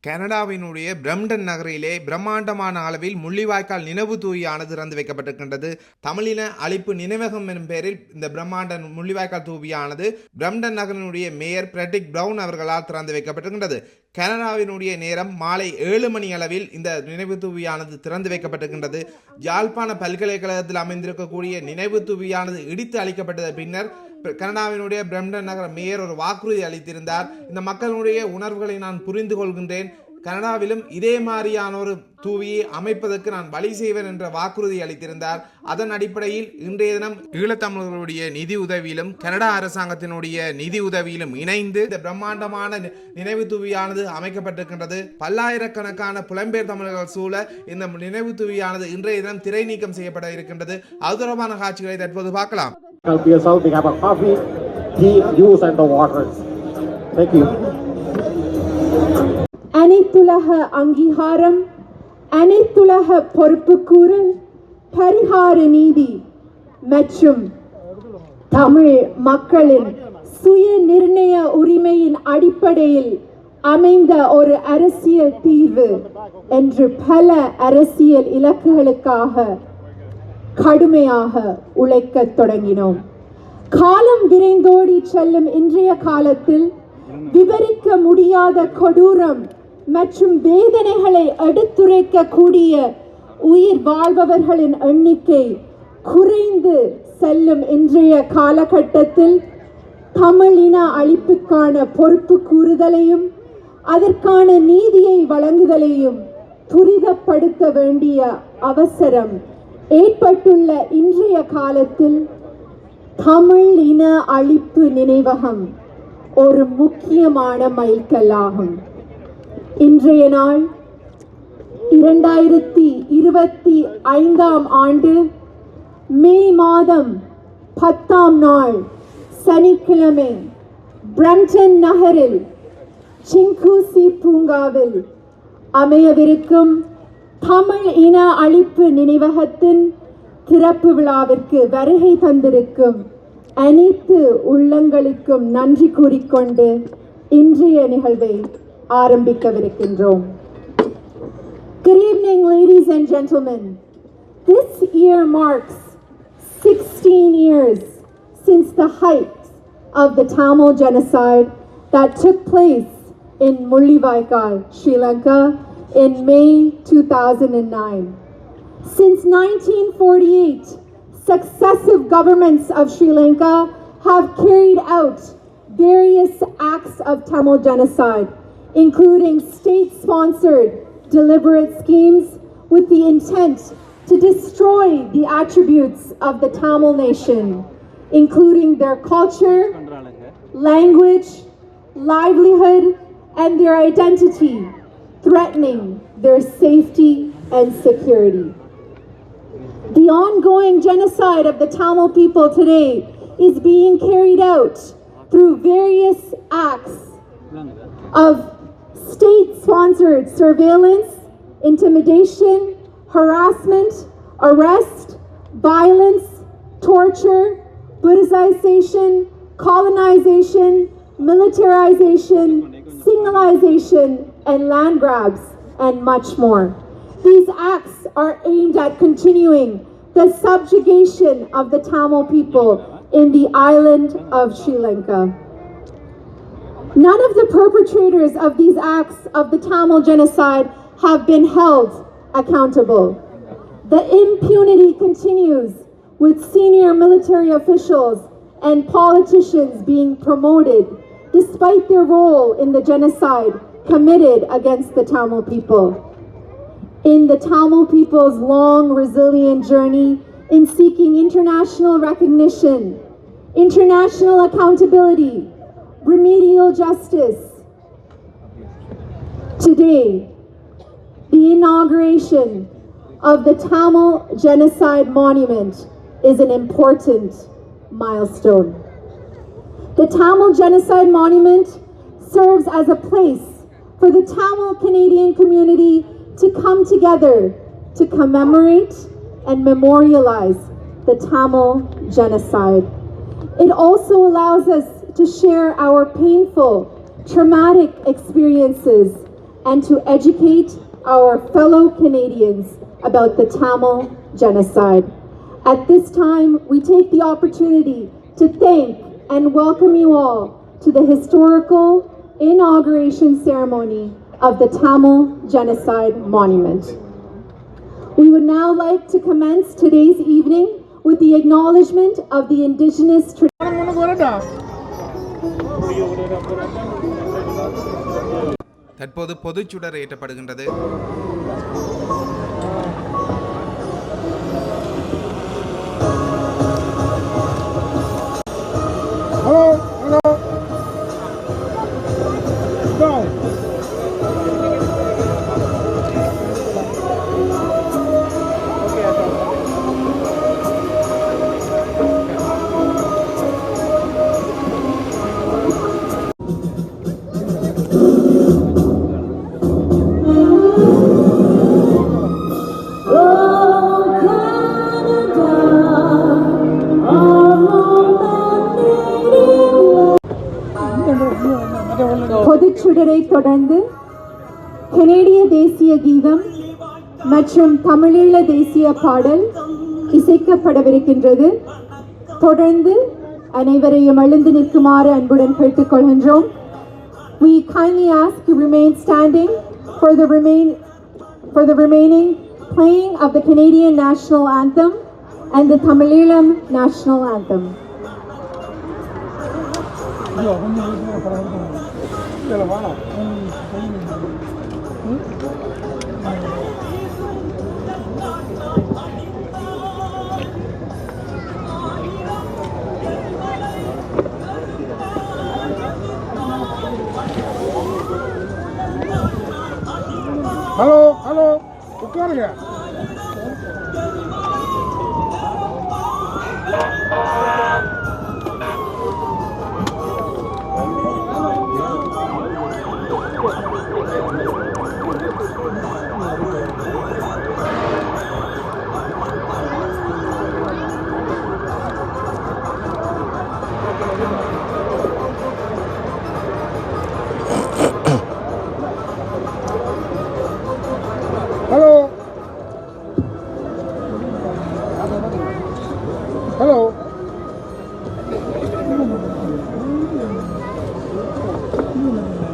கனடாவினுடைய Brampton நகரிலே பிரம்மாண்டமான அளவில் முள்ளிவாய்க்கால் நினைவு தூவியானது திறந்து வைக்கப்பட்டிருக்கின்றது. தமிழின அழிப்பு நினைவகம் எனும் பெயரில் இந்த பிரம்மாண்ட முள்ளிவாய்க்கால் தூவியானது பிரம்டன் நகரினுடைய மேயர் பிரெட்ரிக் பிரவுன் அவர்களால் திறந்து வைக்கப்பட்டிருக்கின்றது. கனடாவினுடைய நேரம் மாலை 7 மணி அளவில் இந்த நினைவு தூவியானது திறந்து வைக்கப்பட்டிருக்கின்றது. யாழ்ப்பாண பல்கலைக்கழகத்தில் அமைந்திருக்கக்கூடிய நினைவு தூவியானது இடித்து அளிக்கப்பட்டது. பின்னர் கனடாவினுடைய பிரம்டன் நகர மேயர் ஒரு வாக்குறுதி அளித்திருந்தார். இந்த மக்களுடைய உணர்வுகளை நான் புரிந்து கொள்கின்றேன், கனடாவிலும் இதே மாதிரியான ஒரு தூவியை அமைப்பதற்கு நான் வழி செய்வேன் என்ற வாக்குறுதி அளித்திருந்தார். அதன் அடிப்படையில் இன்றைய தினம் ஈழத்தமிழர்களுடைய நிதி உதவியிலும் கனடா அரசாங்கத்தினுடைய நிதி உதவியிலும் இணைந்து இந்த பிரம்மாண்டமான நினைவு தூவியானது அமைக்கப்பட்டிருக்கின்றது. பல்லாயிரக்கணக்கான புலம்பெயர் தமிழர்கள் சூழ இந்த நினைவு தூவியானது இன்றைய தினம் திரை நீக்கம் செய்யப்பட இருக்கின்றது. அது தொடர்பான காட்சிகளை தற்போது பார்க்கலாம். Help yourself. We have a coffee, tea, juice and the waters. Thank you. அனைத்துலக அங்கீகாரம், அனைத்துலக பொறுப்புக்கூறல், பரிகார நீதி மற்றும் தமிழ் மக்களின் சுய நிர்ணய உரிமையின் அடிப்படையில் அமைந்த ஒரு அரசியல் தீர்வு என்று பல அரசியல் இலக்குகளுக்காக கடுமையாக உழைக்கத் தொடங்கினோம். காலம் விரைந்தோடி செல்லும் இன்றைய காலத்தில் விவரிக்க முடியாத கொடூரம் மற்றும் வேதனைகளை எடுத்துரைக்கக்கூடிய உயிர் வாழ்பவர்களின் எண்ணிக்கை குறைந்து செல்லும் இன்றைய காலகட்டத்தில் தமிழின அழிப்புக்கான பொறுப்பு கூறுதலையும் அதற்கான நீதியை வழங்குதலையும் துரிதப்படுத்த வேண்டிய அவசரம் ஏற்பட்டுள்ள இன்றைய காலத்தில் தமிழ் இன அழிப்பு நினைவகம் ஒரு முக்கியமான மைல்கல்லாகும். இன்றைய நாள் 2025 ஆண்டு மே மாதம் 10ஆம் நாள் சனிக்கிழமை பிரம்டன் நகரில் சிங்கூசி பூங்காவில் அமையவிருக்கும் தமிழ் இன அழிப்பு நினைவகத்தின் திறப்பு விழாவிற்கு வருகை தந்திருக்கும் அனைத்து உள்ளங்களுக்கும் நன்றி கூறிக்கொண்டு இன்றைய நிகழ்வை ஆரம்பிக்கவிருக்கின்றோம். Good evening, ladies and gentlemen. This year marks 16 years since the height of the Tamil genocide that took place in Mulivaikkal, Sri Lanka in May 2009. Since 1948, successive governments of Sri Lanka have carried out various acts of Tamil genocide, including state-sponsored deliberate schemes with the intent to destroy the attributes of the Tamil nation, including their culture, language, livelihood, and their identity, threatening their safety and security. The ongoing genocide of the Tamil people today is being carried out through various acts of state-sponsored surveillance, intimidation, harassment, arrest, violence, torture, Buddhization, colonization, militarization, signalization, and land grabs, and much more. These acts are aimed at continuing the subjugation of the Tamil people in the island of Sri Lanka. None of the perpetrators of these acts of the Tamil genocide have been held accountable. The impunity continues, with senior military officials and politicians being promoted despite their role in the genocide committed against the Tamil people. In the Tamil people's long, resilient journey in seeking international recognition, international accountability, remedial justice, today, the inauguration of the Tamil Genocide Monument is an important milestone. The Tamil Genocide Monument serves as a place for the Tamil Canadian community to come together to commemorate and memorialize the Tamil genocide. It also allows us to share our painful, traumatic experiences and to educate our fellow Canadians about the Tamil genocide. At this time, we take the opportunity to thank and welcome you all to the historical inauguration ceremony of the Tamil Genocide Monument. We would now like to commence today's evening with the acknowledgement of the Indigenous தற்போது பொதுச்சுடர் ஏற்றப்படுகின்றது. பொதுச்சுடரை தொடர்ந்து கனேடிய தேசிய கீதம் மற்றும் தமிழீழ தேசிய பாடல் இசைக்கப்படவிருக்கின்றது. தொடர்ந்து அனைவரையும் எழுந்து நிற்குமாறு அன்புடன் கேட்டுக்கொள்கின்றோம். We kindly ask you remain standing for the remaining playing of the Canadian national anthem and the Tamileelam national anthem. Hello, உட்காருங்க. Hello. Yeah.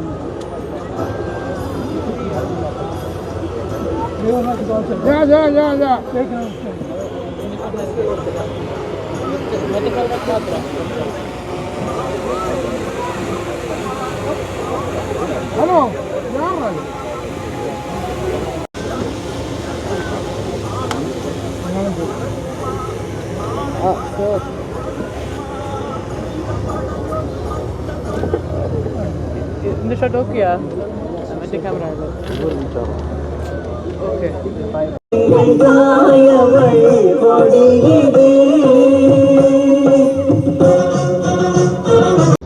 Hello. In the shot okay, yeah. I think camera. Okay.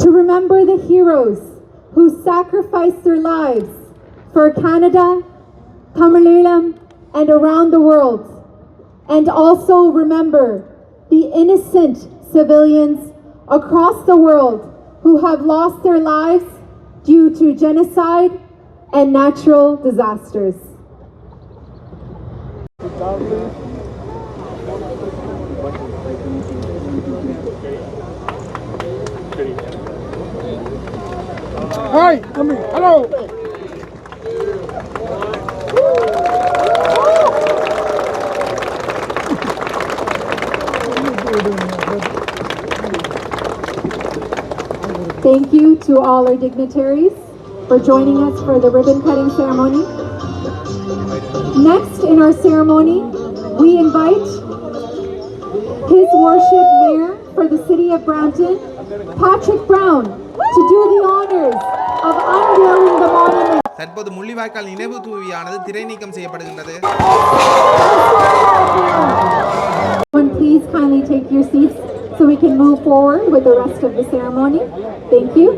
To remember the heroes who sacrificed their lives for Canada, Tamileelam, and around the world, and also remember the innocent civilians across the world who have lost their lives due to genocide and natural disasters. Hi, come here. Hello. Thank you to all our dignitaries for joining us for the ribbon cutting ceremony. Next in our ceremony, we invite His Worship Mayor for the City of Brampton, Patrick Brown, to do the honors of unveiling the monument. தற்போது முள்ளிவாய்க்கால் நினைவு தூவியானது திரை நீக்கம் செய்யப்படுகின்றது. Please kindly take your seats so we can move forward with the rest of the ceremony. Thank you.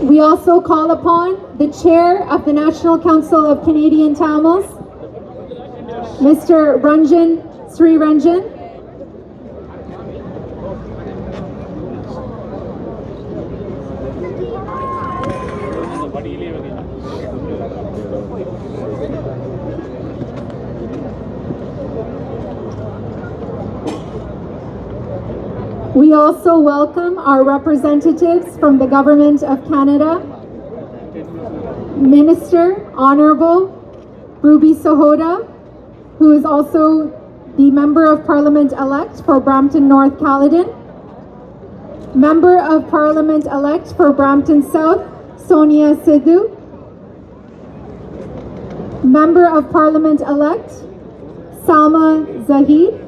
We also call upon the Chair of the National Council of Canadian Tamils, Mr. Ranjan Sri Ranjan. We also welcome our representatives from the Government of Canada, Minister Honorable Ruby Sahoda, who is also the Member of Parliament-elect for Brampton North Caledon, Member of Parliament-elect for Brampton South, Sonia Sidhu, Member of Parliament-elect, Salma Zahid,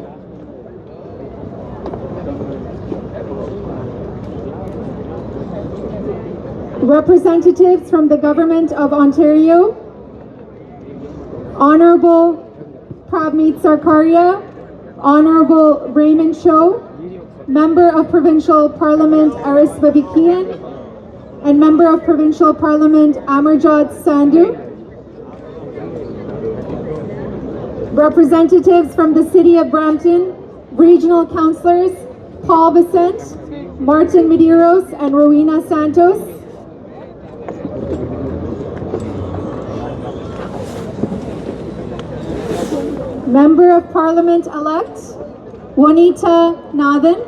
representatives from the Government of Ontario, Honorable Pravmeet Sarkaria, Honorable Raymond Cho, Member of Provincial Parliament Aris Babikian, and Member of Provincial Parliament Amarjot Sandhu, representatives from the City of Brampton, Regional Councillors Paul Vicente, Martin Medeiros, and Rowena Santos, Member of Parliament-elect Juanita Nathan,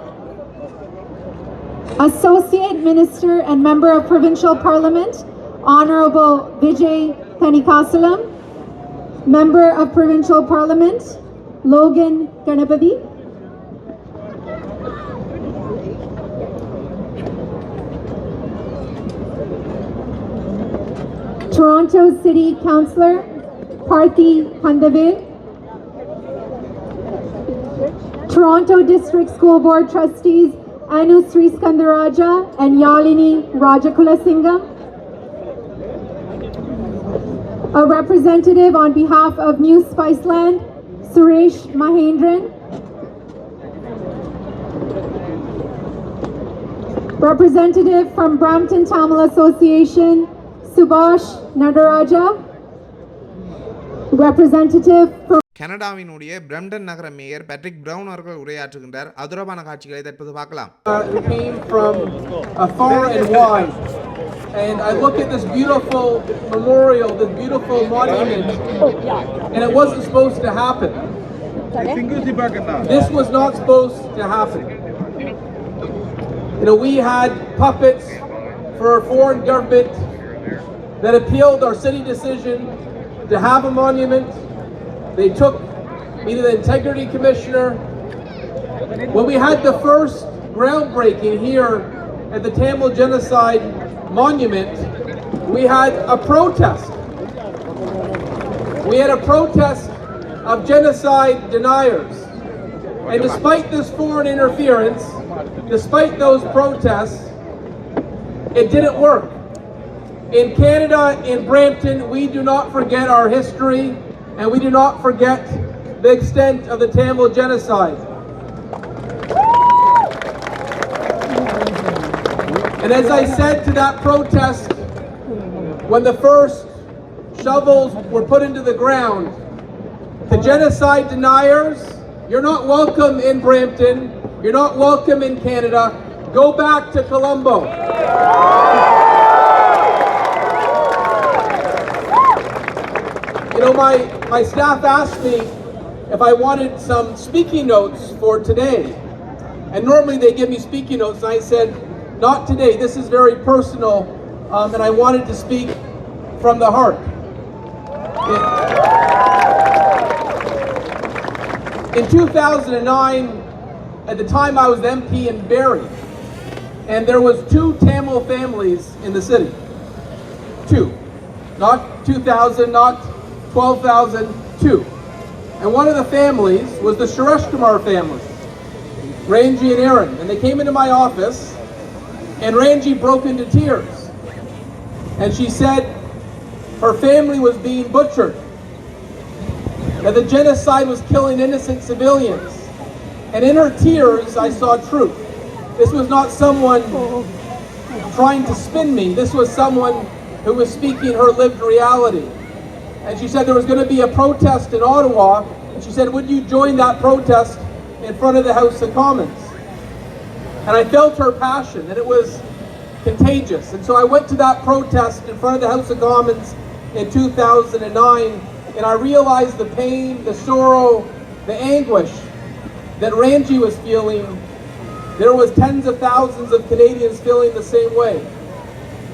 Associate Minister and Member of Provincial Parliament Honorable Vijay Thanikasalam, Member of Provincial Parliament Logan Ganapathy, Toronto City Councillor Parthi Handave, Toronto District School Board Trustees Anu Sri Skandaraja and Yalini Rajakulasingham, a representative on behalf of New Spiceland, Suresh Mahendran, representative from Brampton Tamil Association, Subhash Nadaraja, representative from கனடாவினுடைய Brampton நகர mayor Patrick Brown அவர்கள் உரையாற்றுகின்றார். அதுரபான காட்சிகளை தற்போது பார்க்கலாம். Came from far and wide, and I look at this beautiful memorial, this beautiful monument, and it wasn't supposed to happen. This was not supposed to happen. You know, we had puppets for our foreign government that appealed our city decision to have a monument. They took me to the Integrity Commissioner. When we had the first groundbreaking here at the Tamil Genocide Monument, we had a protest. We had a protest of genocide deniers. And despite this foreign interference, despite those protests, it didn't work. In Canada, in Brampton, we do not forget our history, and we do not forget the extent of the Tamil genocide. And as I said to that protest, when the first shovels were put into the ground, the genocide deniers, you're not welcome in Brampton, you're not welcome in Canada, go back to Colombo. You know, my staff asked me if I wanted some speaking notes for today. And normally they give me speaking notes, and I said, not today, this is very personal, and I wanted to speak from the heart. In 2009, at the time I was MP in Barrie, and there was 2 Tamil families in the city. 2. Not 2,000, not 12,000, 2. And one of the families was the Suresh Kumar family, Ranji and Aaron. And they came into my office, and Ranji broke into tears. And she said her family was being butchered, that the genocide was killing innocent civilians. And in her tears, I saw truth. This was not someone trying to spin me. This was someone who was speaking her lived reality. And she said there was going to be a protest in Ottawa, and she said, would you join that protest in front of the House of Commons? And I felt her passion, and it was contagious. And so I went to that protest in front of the House of Commons in 2009, and I realized the pain, the sorrow, the anguish that Ranji was feeling. There was tens of thousands of Canadians feeling the same way.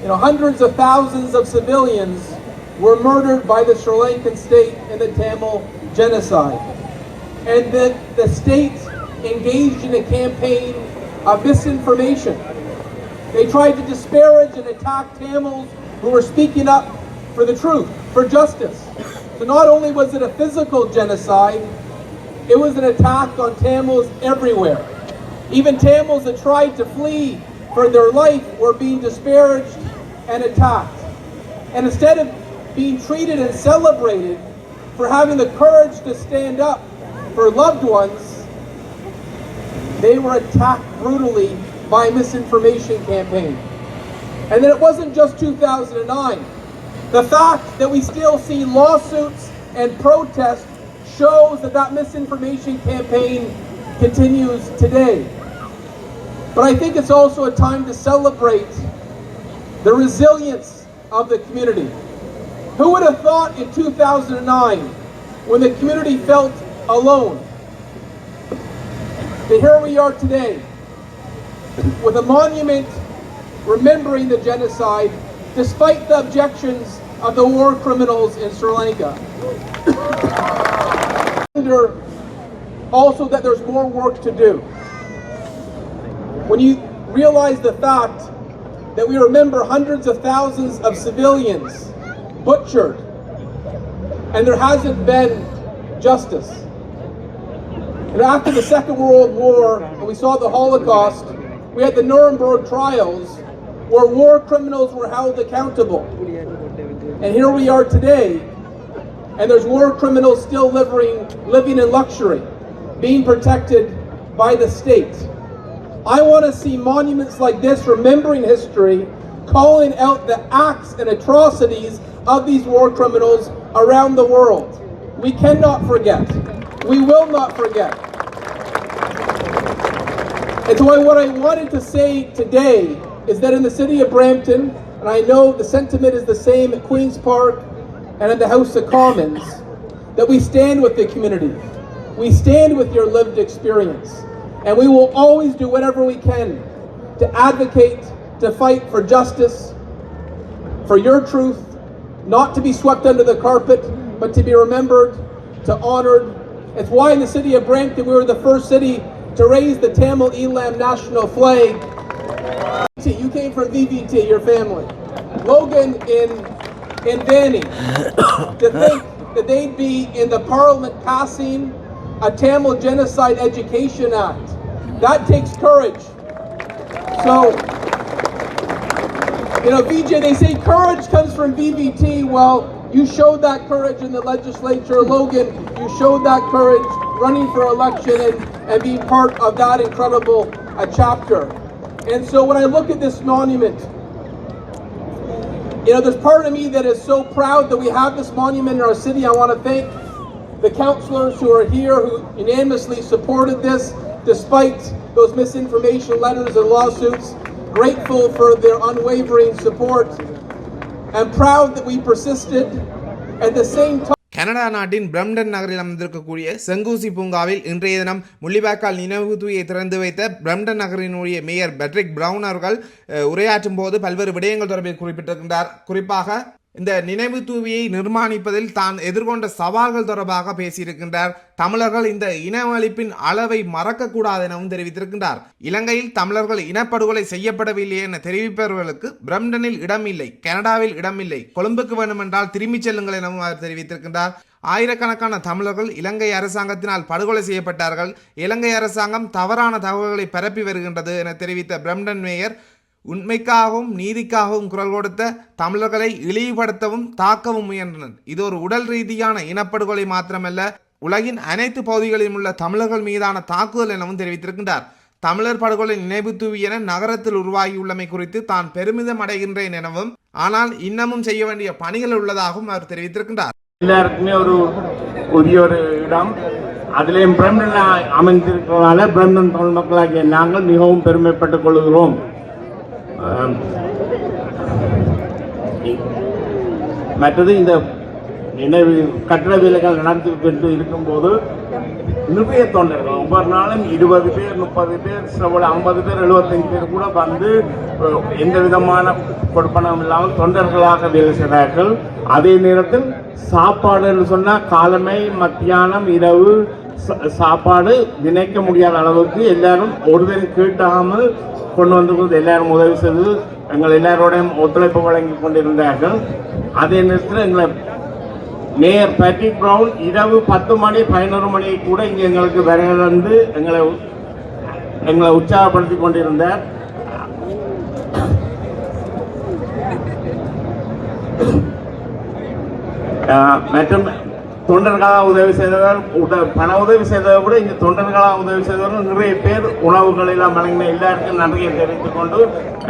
You know, hundreds of thousands of civilians were murdered by the Sri Lankan state in the Tamil genocide. And the state engaged in a campaign of misinformation. They tried to disparage and attack Tamils who were speaking up for the truth, for justice. So not only was it a physical genocide, it was an attack on Tamils everywhere. Even Tamils that tried to flee for their life were being disparaged and attacked. And instead of being treated and celebrated for having the courage to stand up for loved ones, they were attacked brutally by a misinformation campaign. And then it wasn't just 2009. The fact that we still see lawsuits and protests shows that that misinformation campaign continues today. But I think it's also a time to celebrate the resilience of the community. Who would have thought in 2009, when the community felt alone, that here we are today with a monument remembering the genocide despite the objections of the war criminals in Sri Lanka. Also that there's more work to do. When you realize the fact that we remember hundreds of thousands of civilians butchered and there hasn't been justice. And after the Second World War, and we saw the Holocaust, we had the Nuremberg trials where war criminals were held accountable. And here we are today, and there's war criminals still living in luxury, being protected by the state. I want to see monuments like this remembering history, calling out the acts and atrocities of these war criminals around the world. We cannot forget. We will not forget. And so what I wanted to say today is that in the city of Brampton, and I know the sentiment is the same at Queen's Park and at the House of Commons, that we stand with the community. We stand with your lived experience. And we will always do whatever we can to advocate, to fight for justice, for your truth, not to be swept under the carpet, but to be remembered, to honored. It's why in the city of Brampton, we were the first city to raise the Tamil Elam national flag. You came from VVT, your family. Logan in Danny. To think that they'd be in the parliament passing a Tamil Genocide Education Act. That takes courage. So, you know, VJ, they say courage comes from VVT. Well, you showed that courage in the legislature. Logan, you showed that courage running for election and being part of that incredible chapter. And so when I look at this monument, you know, there's part of me that is so proud that we have this monument in our city. I want to thank the councillors who are here who unanimously supported this despite those misinformation letters and lawsuits. Grateful for their unwavering support and proud that we persisted at the same time. Canada நாட்டின் Brampton நகரில் அமைந்திருக்கக்கூடிய செங்கூசி பூங்காவில் இன்றைய தினம் முள்ளிவாய்க்கால் நினைவு தூயை திறந்து வைத்த Brampton நகரினுடைய மேயர் பேட்ரிக் பிரவுன் அவர்கள் உரையாற்றும் போது பல்வேறு விடயங்கள் தொடர்பில் குறிப்பிட்டிருக்கின்றார். குறிப்பாக இந்த நினைவு தூவியை நிர்மாணிப்பதில் தான் எதிர்கொண்ட சவால்கள் தொடர்பாக பேசியிருக்கின்றார். தமிழர்கள் இந்த இனவழிப்பின் அளவை மறக்கக்கூடாது எனவும் தெரிவித்திருக்கின்றார். இலங்கையில் தமிழர்கள் இனப்படுகொலை செய்யப்படவில்லை என தெரிவிப்பவர்களுக்கு பிரம்டனில் இடமில்லை, கனடாவில் இடமில்லை, கொழும்புக்கு வேண்டுமென்றால் திரும்பிச் செல்லுங்கள் எனவும் அவர் தெரிவித்திருக்கின்றார். ஆயிரக்கணக்கான தமிழர்கள் இலங்கை அரசாங்கத்தினால் படுகொலை செய்யப்பட்டார்கள். இலங்கை அரசாங்கம் தவறான தகவல்களை பரப்பி வருகின்றது என தெரிவித்த பிரம்டன் மேயர் உண்மைக்காகவும் நீதிக்காகவும் குரல் கொடுத்த தமிழர்களை இழிவுபடுத்தவும் தாக்கவும் முயன்றனர். இது ஒரு உடல் ரீதியான இனப்படுகொலை மாத்திரமல்ல, உலகின் அனைத்து பகுதிகளிலும் உள்ள தமிழர்கள் மீதான தாக்குதல் எனவும் தெரிவித்திருக்கின்றார். தமிழர் படுகொலை நினைவு தூவி என நகரத்தில் உருவாகியுள்ளமை குறித்து தான் பெருமிதம் அடைகின்றேன் எனவும், ஆனால் இன்னமும் செய்ய வேண்டிய பணிகள் உள்ளதாகவும் அவர் தெரிவித்திருக்கின்றார். எல்லாருக்குமே உரிய ஒரு இடம், அதிலேயும் பிரம்டன் அமைந்திருக்கிறதால பிரம்டன் தமிழ் மக்களாகிய நாங்கள் மிகவும் பெருமைப்பட்டுக் கொள்கிறோம். மற்றது இந்த நினைவு கட்டிட வேலைகள் நடத்தி கொண்டு இருக்கும்போது நிறைய தொண்டர்கள் ஒவ்வொரு நாளும் 20 பேர் 30 பேர் சில 50 பேர் 75 பேர் கூட வந்து எந்த விதமான கொடுப்பனம் இல்லாமல் தொண்டர்களாக வேலை செய்கிறார்கள். அதே நேரத்தில் சாப்பாடுன்னு சொன்னால் காலமை மத்தியானம் இரவு சாப்பாடு நினைக்க முடியாத அளவுக்கு எல்லாரும் ஒருவர் கேட்டாமல் கொண்டு வந்து எல்லாரும் உதவி செய்து எங்கள் எல்லாரோடையும் ஒத்துழைப்பு வழங்கி கொண்டிருந்தார்கள். அதே நேரத்தில் எங்களை மேயர் பேட்ரிக் பிரவுன் இரவு 10 மணி 11 மணி கூட இங்கே எங்களுக்கு வந்து எங்களை உற்சாகப்படுத்தி கொண்டிருந்தார். மற்றும் தொண்டர்களாக உதவி செய்தவர், பண உதவி செய்தவர் கூட இங்கே தொண்டர்களாக உதவி செய்தவர்கள் நிறைய பேர் உணவுகள் எல்லாம் வழங்கின எல்லாருக்கும் நன்றியை தெரிவித்துக் கொண்டு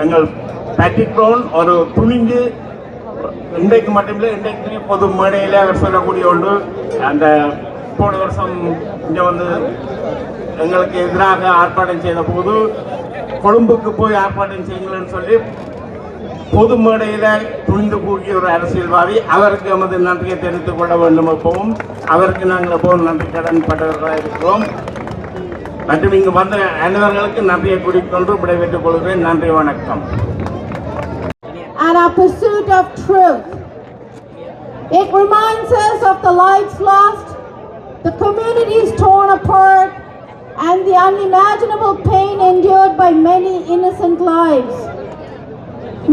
எங்கள் பேட்ரிக் பிரவுன் ஒரு துணிஞ்சு இன்றைக்கு மட்டுமில்லை இன்றைக்கு பொது மேடையில் அவர் சொல்லக்கூடிய ஒன்று, அந்த போன வருஷம் இங்கே வந்து எங்களுக்கு எதிராக ஆர்ப்பாட்டம் செய்த போது கொழும்புக்கு போய் ஆர்ப்பாட்டம் செய்யுங்கள்னு சொல்லி பொது மேடையில் துணிந்து கூடிய ஒரு அரசியல்வாதி, அவருக்கு எமது நன்றியை தெரிவித்துக் கொள்ள வேண்டும். எப்பவும் அவருக்கு நாங்கள் எப்பவும் நன்றி கடன் பட்டவர்களாக இருக்கிறோம். மற்றும் இங்கு வந்த அனைவர்களுக்கு நன்றியை கூறிக்கொண்டு விடைபெற்றுக் கொள்கிறேன். நன்றி, வணக்கம். And our pursuit of truth. It reminds us of the lives lost, the communities torn apart, and the unimaginable pain endured by many innocent lives.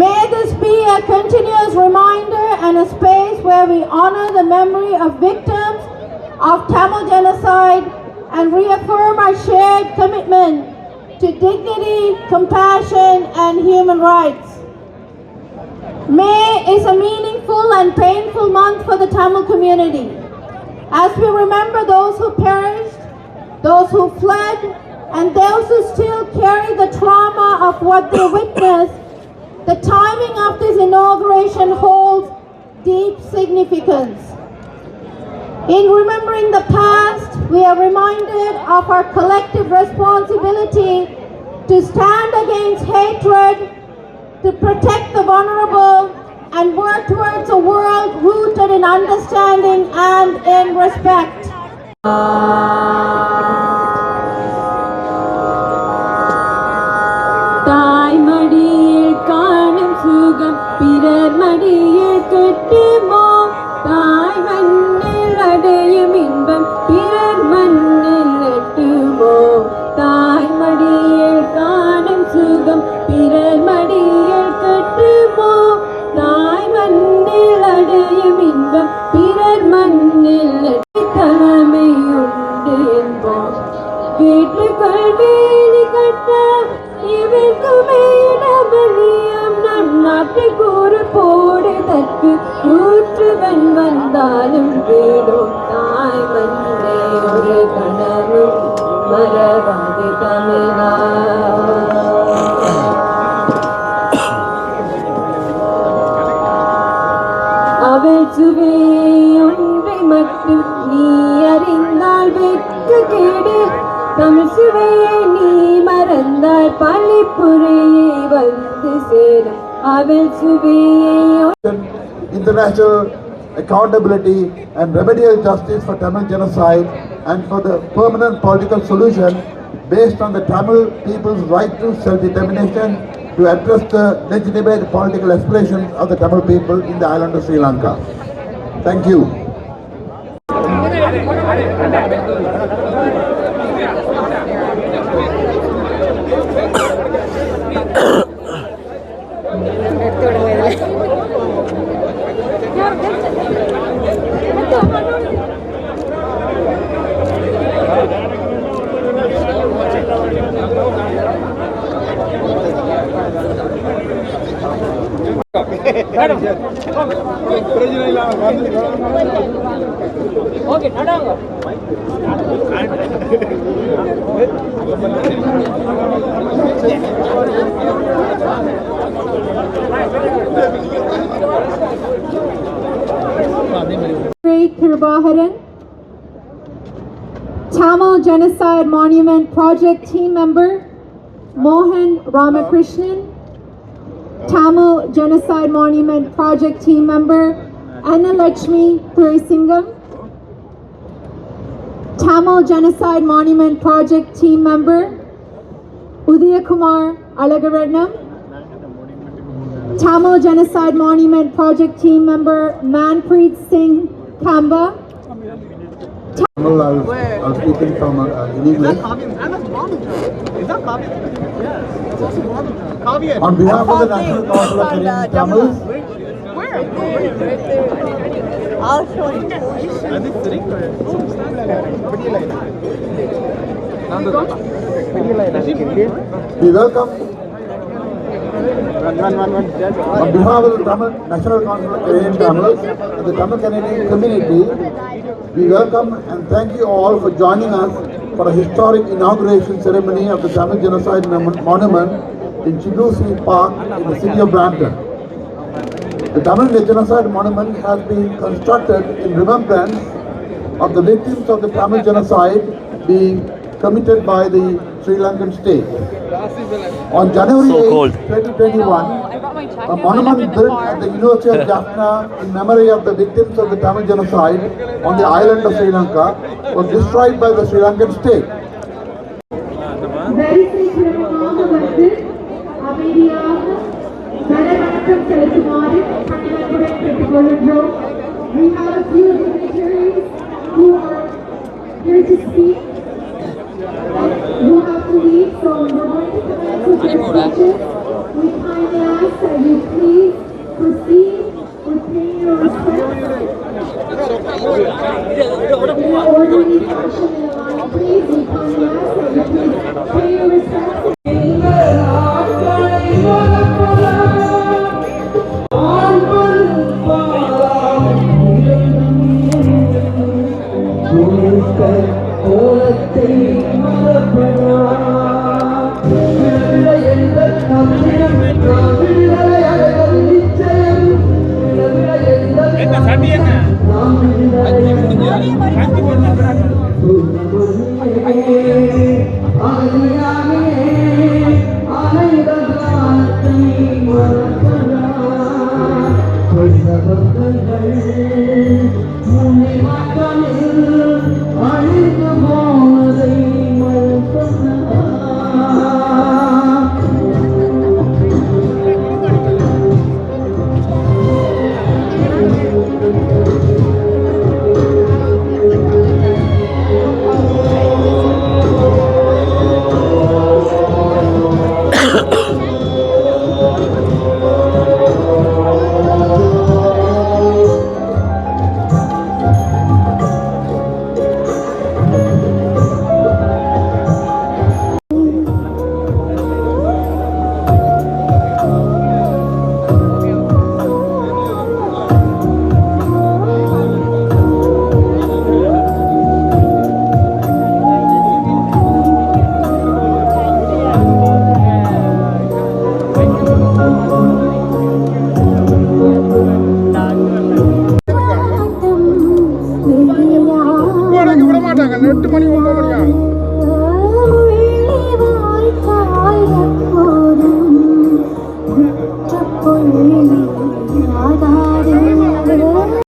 May this be a continuous reminder and a space where we honor the memory of victims of Tamil genocide and reaffirm our shared commitment to dignity, compassion, and human rights. May is a meaningful and painful month for the Tamil community. As we remember those who perished, those who fled, and those who still carry the trauma of what they witnessed, the timing of this inauguration holds deep significance. In remembering the past, we are reminded of our collective responsibility to stand against hatred, to protect the vulnerable, and work towards a world rooted in understanding and in respect. தாய்மடியில் காணும் சுகம் பிறர் மடியில் கட்டுமோ, தாய் மண்ணில் அடையும் இன்பம் பிறர் மண்ணில் எட்டுமோ, தாய்மடியில் காணும் சுகம் பிறர் மடியில் கட்டுமோ, தாய் மண்ணில் அடையும் இன்பம் பிறர் மண்ணில் தலைமை உண்டு என்போம். வீட்டுக்குள் வேலி கட்ட இவர்க்குமே இடமலியம், நம் நாட்டை கூறு போடுதற்கு கூற்றுவன் வந்தாலும் வீடும் தாய் மண்ணே ஒரு கணமும் மறவாது தமிழா. அவள் சுவையை ஒன்றை மட்டும் நீ அறிந்தால் வெட்க கேடு, தமிழ் சுவையை நீ மறந்தால் பழிப்புரையை வந்து சேரும். அவள் சுவையை international accountability and remedial justice for Tamil genocide and for the permanent political solution based on the Tamil people's right to self-determination to address the legitimate political aspirations of the Tamil people in the island of Sri Lanka. Thank you. Kirbaharan, Tamil Genocide Monument Project Team Member Mohan Ramakrishnan, Tamil Genocide Monument Project Team Member Anna Lakshmi Thurasingam, Tamil Genocide Monument Project Team Member Udaya Kumar Alagaratnam, Tamil Genocide Monument Project Team Member Manpreet Singh Kamba. I'll speak in English. On behalf of the National Council of Canadian Tamils, I'll show you. we welcome. On behalf of the National Council of Canadian Tamils and the Tamil Canadian community, we welcome and thank you all for joining us for a historic inauguration ceremony of the Tamil Genocide Monument in Chilusi Park in the city of Brampton. The Tamil Genocide Monument has been constructed in remembrance of the victims of the Tamil Genocide being committed by the Sri Lankan state. On January 8, 2021, a monument built at the University of Jaffna in memory of the victims of the Tamil Genocide on the island of Sri Lanka was destroyed by the Sri Lankan state. We have a few dignitaries who are here to speak. You have to leave, so we're going to commence with your speeches. We kindly ask that you please proceed with paying your respects. In an orderly fashion in line, please. We kindly ask that you please pay your respects. விட மாட்டாங்க 8 மணி 9 மணியா